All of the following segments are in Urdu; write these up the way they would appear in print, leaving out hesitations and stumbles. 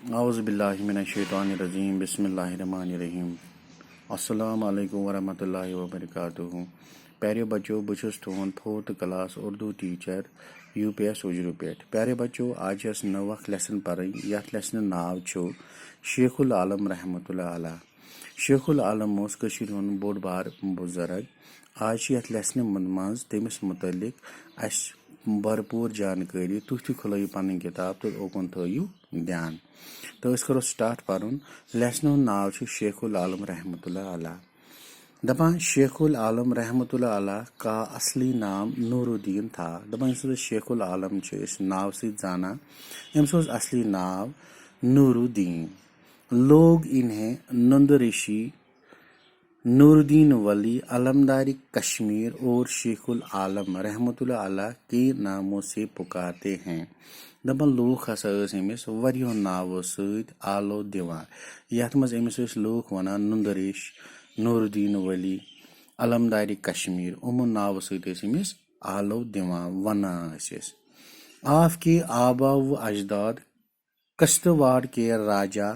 اعوذ باللہ من الشیطان الرجیم بسم اللہ الرحمن الرحیم السلام علیکم ورحمۃ اللہ وبرکاتہ. پیارے بچوں، بہٕ چھُس تُہُنٛد 4th کلاس اردو ٹیچر یوٗ پی ایس اُجرو پٮ۪ٹھ. پیارے بچوں، آج چھِ اَسہِ نٔو اکھ لیسن پرٕنۍ یتھ لیسنہِ ناو چھُ شیخ العالم رحمۃ اللہ علیہ. شیخ العالم اوس کٔشیٖرِ ہُنٛد بوٚڑ بار بُزرگ. آز چھِ یتھ لیسنہِ منٛز تٔمِس مُتعلق اَسہِ بھرپوٗر جانکٲری. تُہۍ تہِ کھُلٲیِو پنٕنۍ کِتاب تہٕ اوکُن تھٲیِو دھیان. تو أسۍ کرو سٹارٹ پرُن. لیسنہِ ہُنٛد ناو چھُ شیخ العالم رحمۃ اللہ علیہ. دپان شیخ العالم رحمۃ اللہ علیہ کا اصلی نام نور الدین تھا. دپان یُس ہسا شیخ العالم چھِ أسۍ ناو سۭتۍ زانان، أمِس اوس اصلی ناو نور الدین. لوگ انہیں نند رشی نور الدین ولی علمداری کشمیر اور شیخ العالم رحمۃ اللہ علیہ کے ناموں سے پکارتے ہیں. دپان لوٗکھ ہسا ٲسۍ أمِس واریاہو ناوو سۭتۍ آلو دِوان، یتھ منٛز أمِس ٲسۍ لوٗکھ ونان نُندریش، نور الدین ولی، علمداری کشمیر. یِمو ناوو سۭتۍ ٲسۍ أمِس آلو دِوان، ونان ٲسۍ أسۍ. آپ کے آبا و اجداد کشتواڑ کے راجا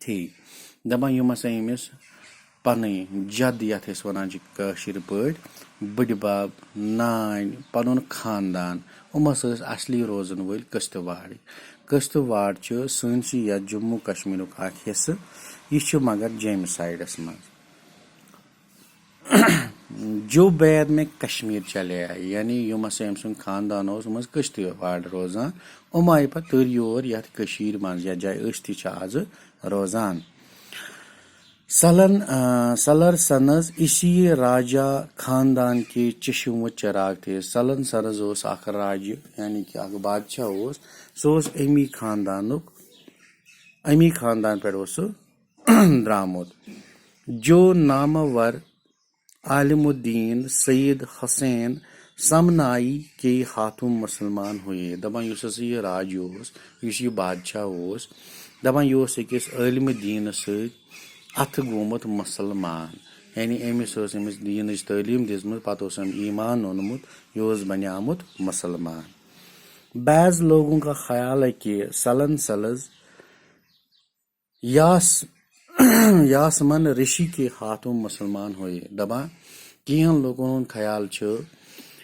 تھے. دپان یِم ہسا أمِس پنٕنۍ جد یتھ أسۍ ونان چھِ کٲشِر پٲٹھۍ، بٕڈِبب، نانۍ، پنُن خاندان، یِم ہسا ٲسۍ اصلی روزن وٲلۍ کشتواڑٕکۍ. کشتواڑ چھُ سٲنسٕے یتھ جموں کشمیٖرُک اکھ حصہٕ. یہِ چھُ مگر جیٚمہِ سایڈس منٛز. جو بعد میں کشمیر چلے آیہِ، یعنی یِم ہسا أمۍ سُنٛد خاندان اوس یِم ٲسۍ کشتواڑ روزان. یِم آیہِ پتہٕ تٔرۍ یور یتھ کٔشیٖرِ منٛز، یتھ جایہِ أسۍ تہِ چھِ آزٕ روزان. سلر سنز اسی راجا خاندان کے چشم و چراغ تھے. سلن سرز اوس اکھ راجہِ، یعنی کہ اکھ بادشاہ اوس. سُہ اوس امی خاندان پٮ۪ٹھ اوس سُہ درامُت. جو نامور عالم الدین سید حسین سمنائی کے ہاتھوں مسلمان ہوئے. دپان یُس ہسا یہِ راجہِ اوس، یُس یہِ بادشاہ اوس، دپان یہِ اوس أکِس عٲلمہِ دیٖنہٕ سۭتۍ اتھٕ گوٚمُت مسلمان. یعنی أمِس ٲس أمِس دیٖنٕچ تعلیٖم دِژمٕژ، پتہٕ اوس أمۍ ایمان اوٚنمُت، یہِ اوس بنیومُت مسلمان. بعض لوگوں کا خیال ہے کہ سلن سلز یاسمن رشی کے ہاتھوں مسلمان ہوئے. دپان کینٛہن لوٗکن ہُنٛد خیال چھُ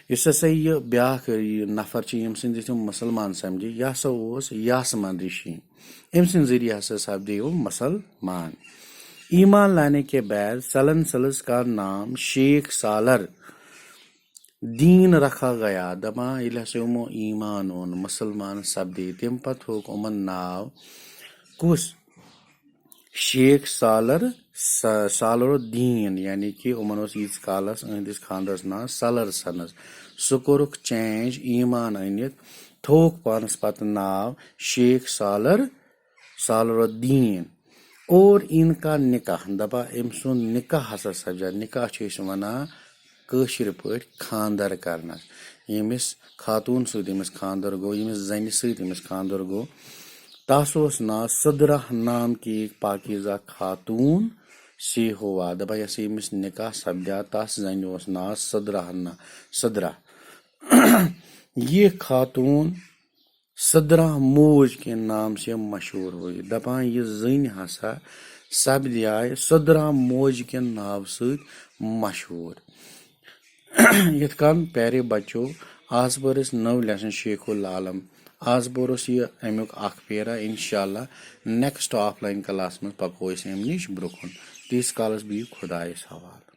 یُس ہسا یہِ بیاکھ نفر چھِ ییٚمہِ سٕنٛدۍ أسۍ یِم مسلمان سمجھِ، یہِ ہسا اوس یاسمن رشی. أمۍ سٕنٛدۍ ذٔریعہٕ ہسا سپدے یِم مسلمان. ایمان لانے کے بعد سلن سلز کا نام شیخ سالر دین رکھا گیا. دپان ییٚلہِ ہسا یِمو ایمان اوٚن، مسلمان سپدے، تمہِ پتہٕ تھوٚوُکھ یِمن ناو کُس؟ شیخ سالر الدین. یعنی کہ یِمن اوس ییٖتِس کالس أہنٛدِس خاندرس ناو سلر سنز. سُہ کوٚرُکھ چینج، ایمان أنِتھ تھوٚوُکھ پانس پتہٕ ناو شیخ سالر الدین. اور ان کا نکاح، دپان أمۍ سُنٛد نکاح ہسا سپدیو. نکاح چھِ أسۍ ونان کٲشِر پٲٹھۍ خاندر کرنس. ییٚمِس خاتوٗن سۭتۍ أمِس خاندر گوٚو، ییٚمِس زنہِ سۭتۍ أمِس خاندر گوٚو، تس اوس ناو صدرہ نام کی ایک پاکیزہ خاتون سے ہوا. دپان یۄس أمِس نکاح سپدیو تس زنہِ اوس ناو صدرہ. یہ خاتون صدرہ موج کے نام سے مشہور ہوئی. دپان یہِ زٔنۍ ہسا سپدیے صدرہ موج کے ناو سۭتۍ مشہوٗر. یِتھ کٔنۍ پیارے بچو، آز پٔر اَسہِ نٔو لیسن شیخ العالم. آز پوٚرُس یہِ امیُک اکھ پیرا. انشاءاللہ نیکسٹ آف لایِن کلاس منٛز پکو أسۍ امہِ نِش برونٛہہ کُن. تیٖتِس کالس بِہِو خۄدایس حوالہٕ.